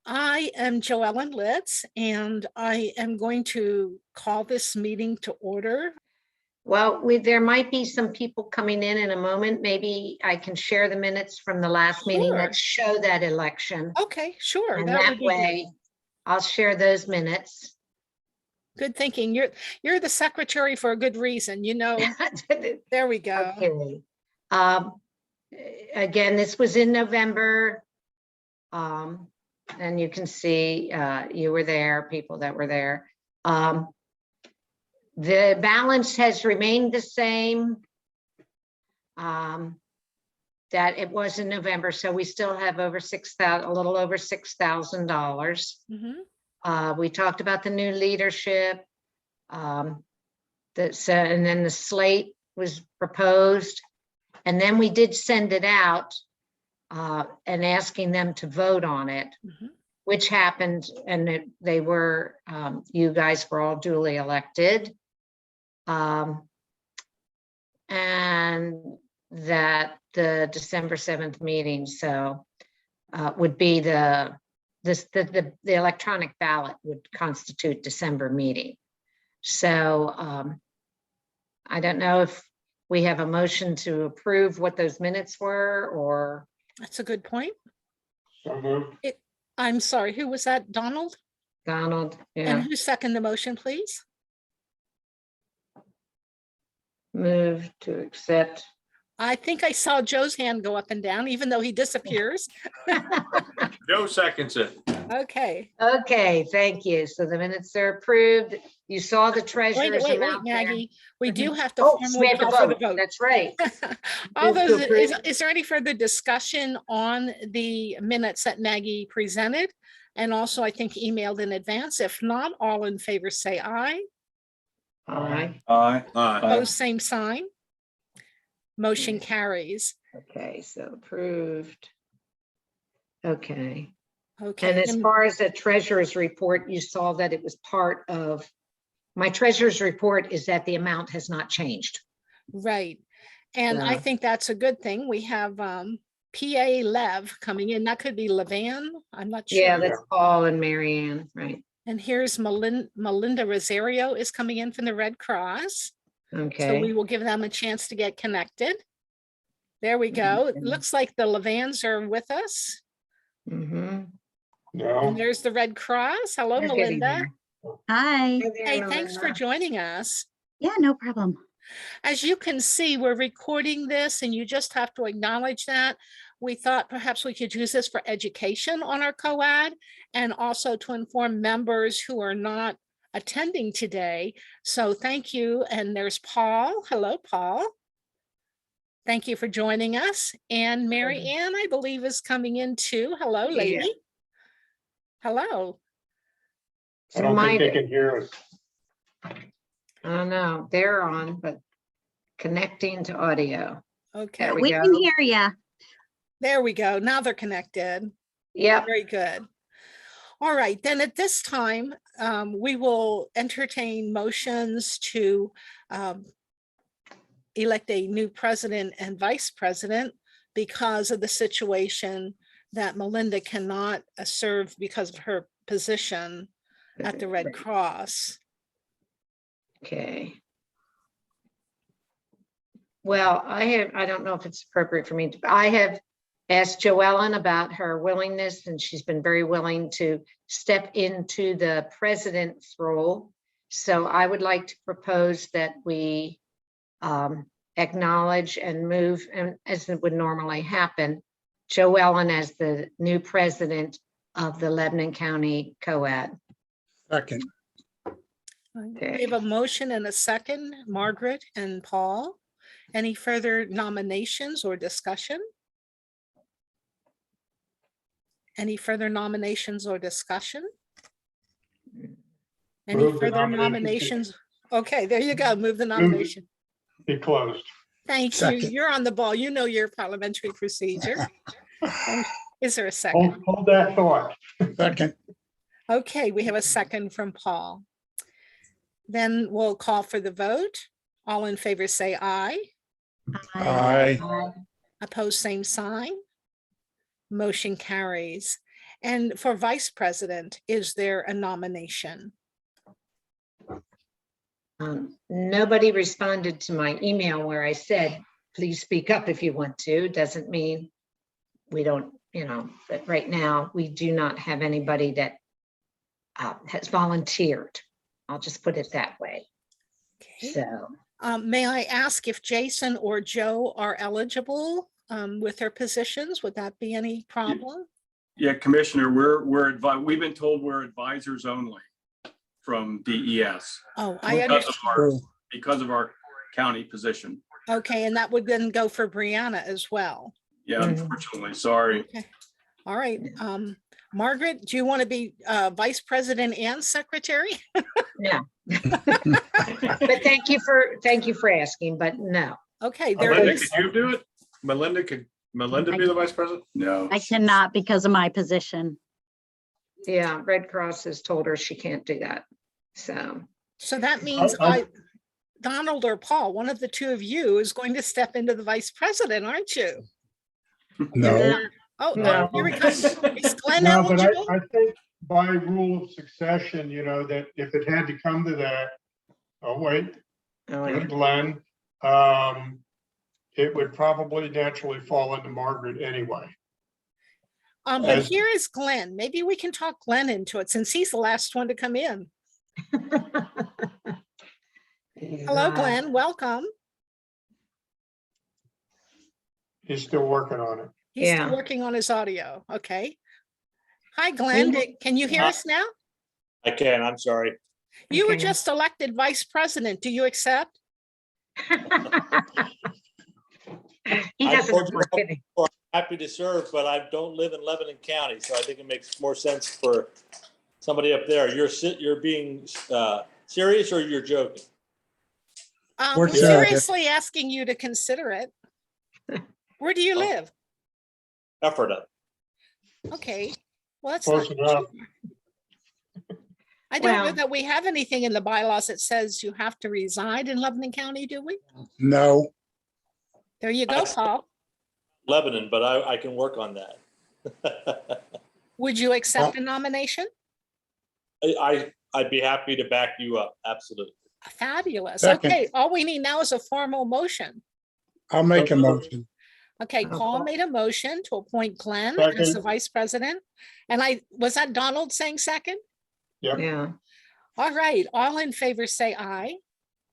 I am Joellen Litz, and I am going to call this meeting to order. Well, there might be some people coming in a moment. Maybe I can share the minutes from the last meeting Sure. that show that election. Okay, sure. And That that would be great. way I'll share those minutes. Good thinking. You're the secretary for a good reason, you know. There we go. Okay. Again, this was in November. And you can see you were there, people that were there. The balance has remained the same that it was in November, so we still have over $6,000, a little over $6,000. We talked about the new leadership. And then the slate was proposed, and then we did send it out and asking them to vote on it, which happened, and they were, you guys were all duly elected. And that the December 7th meeting, so would be the electronic ballot would constitute December meeting. So I don't know if we have a motion to approve what those minutes were, or. That's a good point. So moved. I'm sorry, who was that? Donald? Donald, And yeah, who seconded the motion, please? move to accept. I think I saw Joe's hand go up and down, even though he disappears. Joe seconds it. Okay. Okay, thank you. So the minutes are approved. You saw the treasurer's Wait, amount there. Maggie. We do have to Oh, we formally have to call for the vote. vote. That's right. All Move to those, approve. is there any further discussion on the minutes that Maggie presented? And also, I think emailed in advance. If not, all in favor say aye. Aye. Aye. Opposed, same sign. Motion carries. Okay, so approved. Okay. Okay. And as far as the treasurer's report, you saw that it was part of, my treasurer's report is that the amount has not changed. Right. And I Yeah. think that's a good thing. We have PA Lev coming in. That could be LeVan. I'm not sure. Yeah, that's Paul and MaryAnn, right? And here's Melinda Rosario is coming in from the Red Cross. So we Okay. will give them a chance to get connected. There we go. It Okay. looks like the LeVans are with us. Mm-hmm. And No. there's the Red Cross. Hello, They're getting Melinda. there. Hi. Hey, thanks for joining us. Yeah, no problem. As you can see, we're recording this and you just have to acknowledge that. We thought perhaps we could use this for education on our COAD and also to inform members who are not attending today. So thank you. And there's Paul. Hello, Paul. Thank you for joining us. And MaryAnn, I believe, is coming in too. Hello, Yeah. lady. Hello. I don't think they can hear us. I don't know, they're on, but connecting to audio. Okay, There We go. can hear you. there we go. Now they're connected. Yep. Very good. All right, then at this time, we will entertain motions to elect a new president and vice president because of the situation that Melinda cannot serve because of her position at the Red Cross. Okay. Well, I don't know if it's appropriate for me to, I have asked Joellen about her willingness, and she's been very willing to step into the president's role. So I would like to propose that we acknowledge and move, and as it would normally happen, Joellen as the new president of the Lebanon County COAD. Second. We have a motion and a second, Margaret and Paul. Any further nominations or discussion? Any further nominations or discussion? Any Move the further nomination. nominations? Okay, there you go. Move the nomination. Be closed. Thank you. Second. You're on the ball. You know your parliamentary procedure. Is there a second? Hold that thought. Second. Okay, we have a second from Paul. Then we'll call for the vote. All in favor say aye. Aye. Opposed, same sign. Motion carries. And for vice president, is there a nomination? Nobody responded to my email where I said, please speak up if you want to. Doesn't mean we don't, but right now we do not have anybody that has volunteered. I'll just put it that way. Okay. So, May I ask if Jason or Joe are eligible with their positions? Would that be any problem? Yeah, Commissioner, we've been told we're advisors only from DES Oh, I understand. because of our county position. Okay, and that would then go for Brianna as well. Yeah, Mhm. unfortunately, sorry. Okay. All right. Margaret, do you want to be vice president and secretary? no. But thank you for asking, but no. Okay, there Melinda, is. could you do it? Could Melinda be the vice president? No. I cannot because of my position. Yeah, Red Cross has told her she can't do that. So, So that means Donald or Paul, one of the two of you is going to step into the vice president, aren't you? No. Oh, No. here we go. Is Glenn No, but eligible? I think by rule of succession, that if it had to come to that, good Glenn, it would probably naturally fall into Margaret anyway. But as- here is Glenn. Maybe we can talk Glenn into it since he's the last one to come in. Hello, Glenn. Welcome. He's still working on it. He's still Yeah. working on his audio. Okay. Hi, Glenn. Can you hear us now? I can, I'm sorry. You were Okay. just elected vice president. Do you accept? He doesn't want to. Happy to serve, but I don't live in Lebanon County, so I think it makes more sense for somebody up there. You're being serious or you're joking? We're I'm serious. seriously asking you to consider it. Where do you Oh. live? Ephrata. Okay. Well, that's Close not. enough. I don't know Well- that we have anything in the bylaws that says you have to reside in Lebanon County, do we? No. There you go, Paul. Lebanon, but I can work on that. Would you accept a nomination? I'd be happy to back you up, absolutely. Fabulous. Second. Okay, all we need now is a formal motion. I'll make a motion. Okay, Paul made a motion to appoint Glenn as the Second. vice president. And was that Donald saying second? Yep. Yeah. All right, all in favor say aye.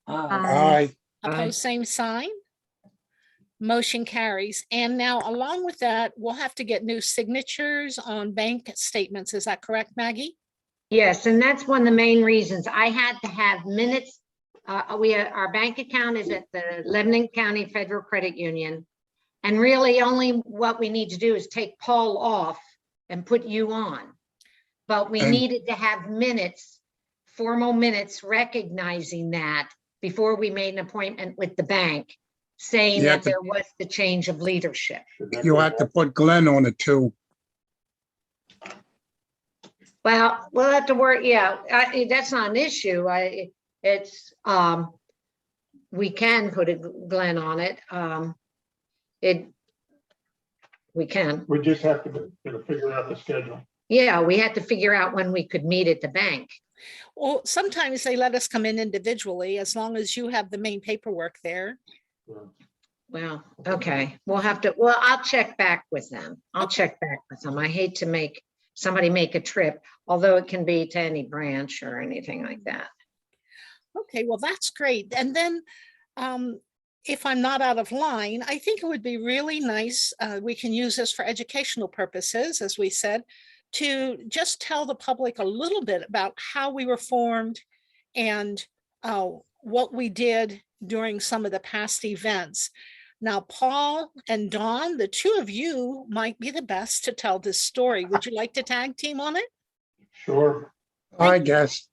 Aye. Opposed, same sign. Motion carries. And now along with that, we'll have to get new signatures on bank statements. Is that correct, Maggie? Yes, and that's one of the main reasons I had to have minutes. Our bank account is at the Lebanon County Federal Credit Union. And really only what we need to do is take Paul off and put you on. But we And- needed to have minutes, formal minutes recognizing that before we made an appointment with the bank, saying You that have to- there was the change of leadership. You have to put Glenn on it too. Well, we'll have to work, yeah, that's not an issue. We can put a Glenn on it. We can. We just have to figure out the schedule. Yeah, we had to figure out when we could meet at the bank. Well, sometimes they let us come in individually as long as you have the main paperwork there. Well, okay, I'll check back with them. I hate to make somebody make a trip, although it can be to any branch or anything like that. Okay, well, that's great. And then if I'm not out of line, I think it would be really nice, we can use this for educational purposes, as we said, to just tell the public a little bit about how we were formed and what we did during some of the past events. Now, Paul and Dawn, the two of you might be the best to tell this story. Would you like to tag team on it? Sure. I guess.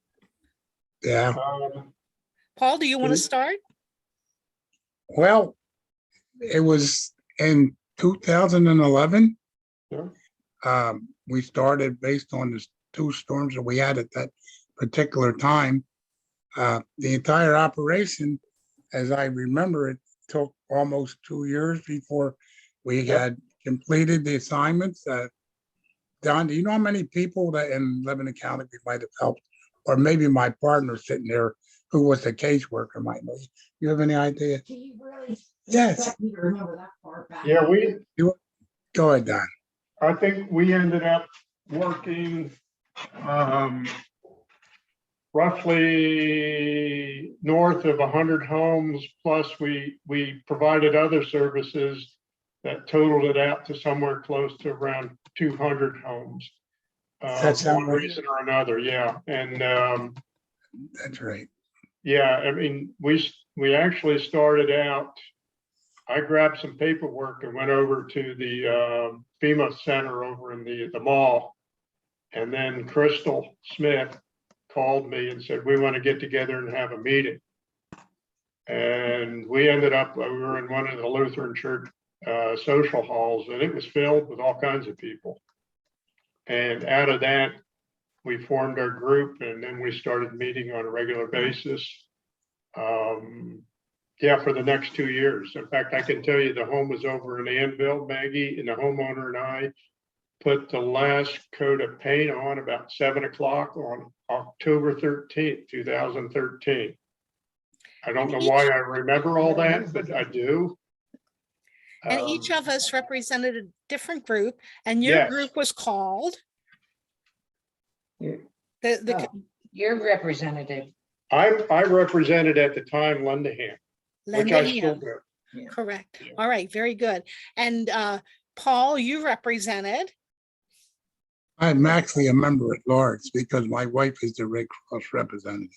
Yeah. Paul, do you want to start? Well, it was in 2011. Sure. We started based on the two storms that we had at that particular time. The entire operation, as I remember it, took almost 2 years before we had completed the assignments. Don, do you know how many people that in Lebanon County we might have helped? Or maybe my partner sitting there who was the caseworker might know. You have any idea? Do you really Yes. expect me to remember that far back? Yeah, Go ahead, Don. I think we ended up working roughly north of 100 homes, plus we provided other services that totaled it out to somewhere close to around 200 homes. That sound one right? reason or another, yeah. And That's right. yeah, I mean, we actually started out, I grabbed some paperwork and went over to the FEMA center over in the mall. And then Crystal Smith called me and said, we want to get together and have a meeting. And we ended up, we were in one of the Lutheran church social halls, and it was filled with all kinds of people. And out of that, we formed our group, and then we started meeting on a regular basis. Yeah, for the next 2 years. In fact, I can tell you the home was over in Annville, Maggie, and the homeowner and I put the last coat of paint on about 7 o'clock on October 13th, 2013. I don't know why I remember all that, but I do. And each of us represented a different group, and your Yes. group was called. Yeah. Your representative. I represented at the time Lundahan, which I still Lendahan. do. Correct. Yeah. All right, very good. And Paul, you represented. I'm actually a member at large because my wife is the Red Cross representative.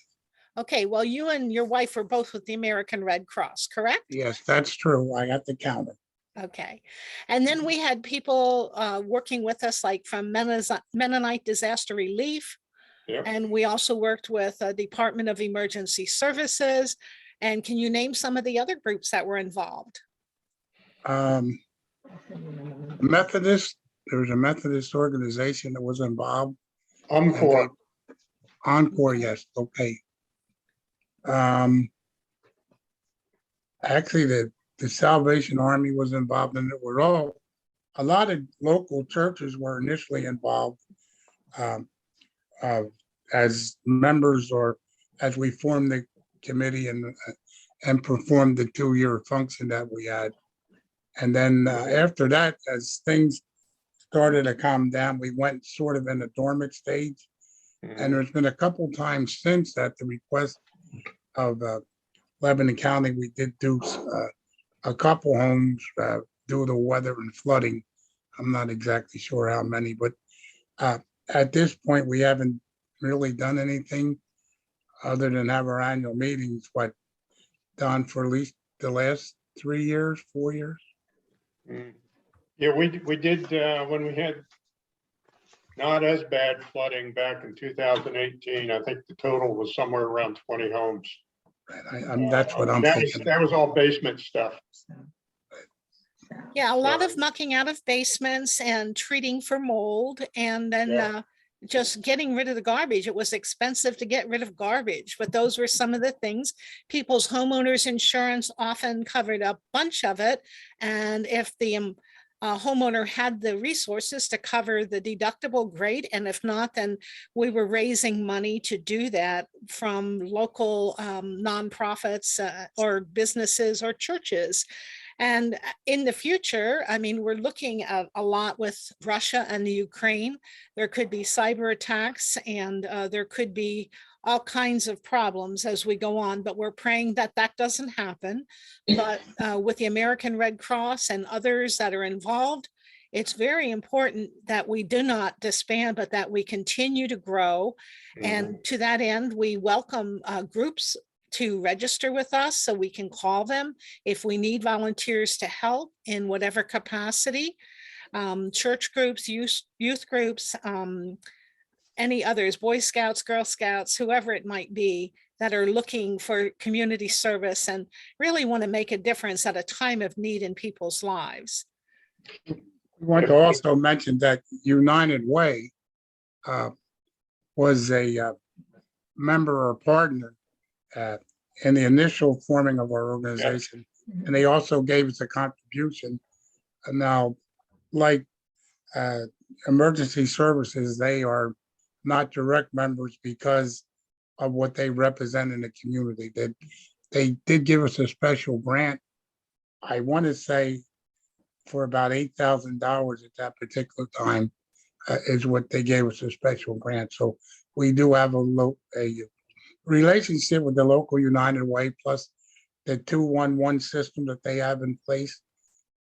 Okay, well, you and your wife were both with the American Red Cross, correct? Yes, that's true. I got the counter. Okay. And then we had people working with us, like from Mennonite Disaster Relief. Yep. And we also worked with Department of Emergency Services. And can you name some of the other groups that were involved? Methodist, there was a Methodist organization that was involved. UMCoR. Encore, yes, okay. Actually, the Salvation Army was involved, and it were all, a lot of local churches were initially involved as members, or as we formed the committee and performed the 2-year function that we had. And then after that, as things started to calm down, we went sort of in a dormant stage. And there's been a couple times since that, the request of Lebanon County, we did do a couple homes due to weather and flooding. I'm not exactly sure how many, but at this point, we haven't really done anything other than have our annual meetings, but done for at least the last 3 years, 4 years. Yeah, we did when we had not as bad flooding back in 2018. I think the total was somewhere around 20 homes. That's what I'm thinking. That was all basement stuff. Yeah, a lot of mucking out of basements and treating for mold, and then Yeah. just getting rid of the garbage. It was expensive to get rid of garbage, but those were some of the things. People's homeowners insurance often covered a bunch of it. And if the homeowner had the resources to cover the deductible, great. And if not, then we were raising money to do that from local nonprofits or businesses or churches. And in the future, I mean, we're looking at a lot with Russia and the Ukraine. There could be cyber attacks, and there could be all kinds of problems as we go on, but we're praying that that doesn't happen. But with the American Red Cross and others that are involved, it's very important that we do not disband, but that we continue to grow. And to that end, we welcome groups to register with us so we can call them if we need volunteers to help in whatever capacity. Church groups, youth groups, any others, Boy Scouts, Girl Scouts, whoever it might be, that are looking for community service and really want to make a difference at a time of need in people's lives. We want to also mention that United Way was a member or partner in the initial forming of our organization. And they also gave us a contribution. And now, like emergency services, they are not direct members because of what they represent in the community. They did give us a special grant. I want to say for about $8,000 at that particular time is what they gave us a special grant. So we do have a relationship with the local United Way, plus the 211 system that they have in place.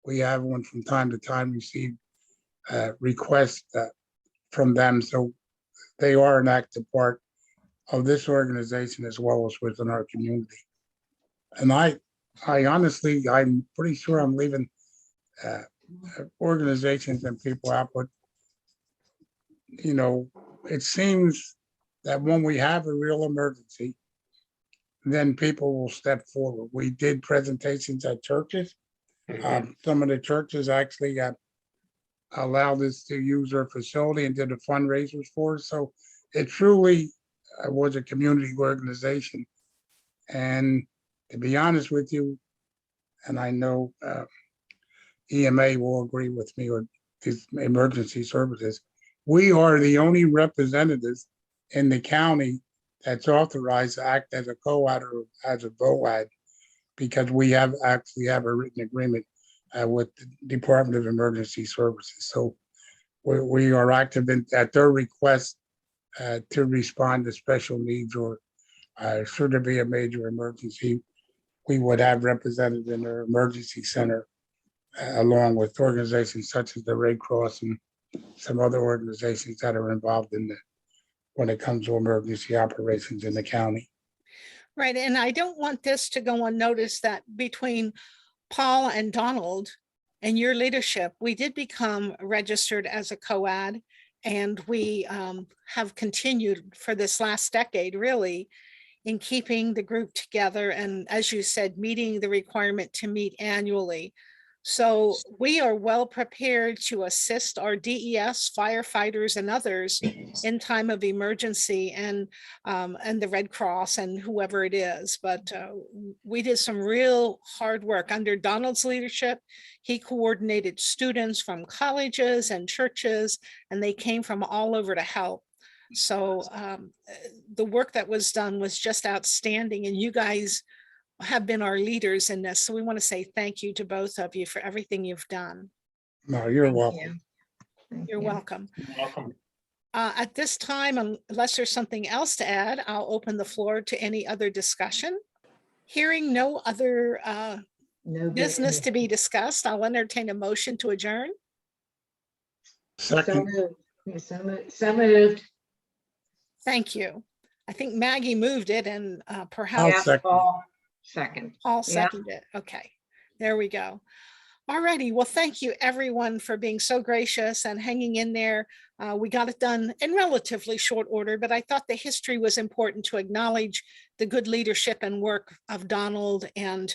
We have one from time to time receive requests from them. So they are an active part of this organization as well as within our community. And I honestly, I'm pretty sure I'm leaving organizations and people out, but you know, it seems that when we have a real emergency, then people will step forward. We did presentations at churches. Some of the churches actually allowed us to use their facility and did the fundraisers for us. So it truly was a community organization. And to be honest with you, and I know EMA will agree with me, or these emergency services, we are the only representatives in the county that's authorized to act as a COAD or as a VOAD, because we actually have a written agreement with the Department of Emergency Services. So we are active at their request to respond to special needs, or should there be a major emergency, we would have representatives in their emergency center, along with organizations such as the Red Cross and some other organizations that are involved in when it comes to emergency operations in the county. Right, and I don't want this to go unnoticed that between Paul and Donald and your leadership, we did become registered as a COAD, and we have continued for this last decade, really, in keeping the group together and, as you said, meeting the requirement to meet annually. So we are well prepared to assist our DES firefighters and others in time of emergency, and the Red Cross and whoever it is. But we did some real hard work under Donald's leadership. He coordinated students from colleges and churches, and they came from all over to help. So the work that was done was just outstanding, and you guys have been our leaders in this. So we want to say thank you to both of you for everything you've done. No, you're Thank welcome. you. Thank You're you. welcome. Welcome. At this time, unless there's something else to add, I'll open the floor to any other discussion. Hearing no other No business to be discussed, I'll entertain a motion to adjourn. So Second, moved. Yeah, so moved. Thank you. I think Maggie moved it, and I'll perhaps second. Paul, second. Paul Yeah. seconded it. Okay, there we go. All righty. Well, thank you everyone for being so gracious and hanging in there. We got it done in relatively short order, but I thought the history was important to acknowledge the good leadership and work of Donald and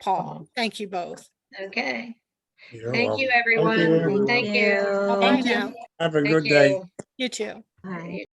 Paul. Thank you both. Okay. You're Thank you, welcome. everyone. everyone. Thank you. Bye Thank now. Have a Thank good day. you. You too. Bye.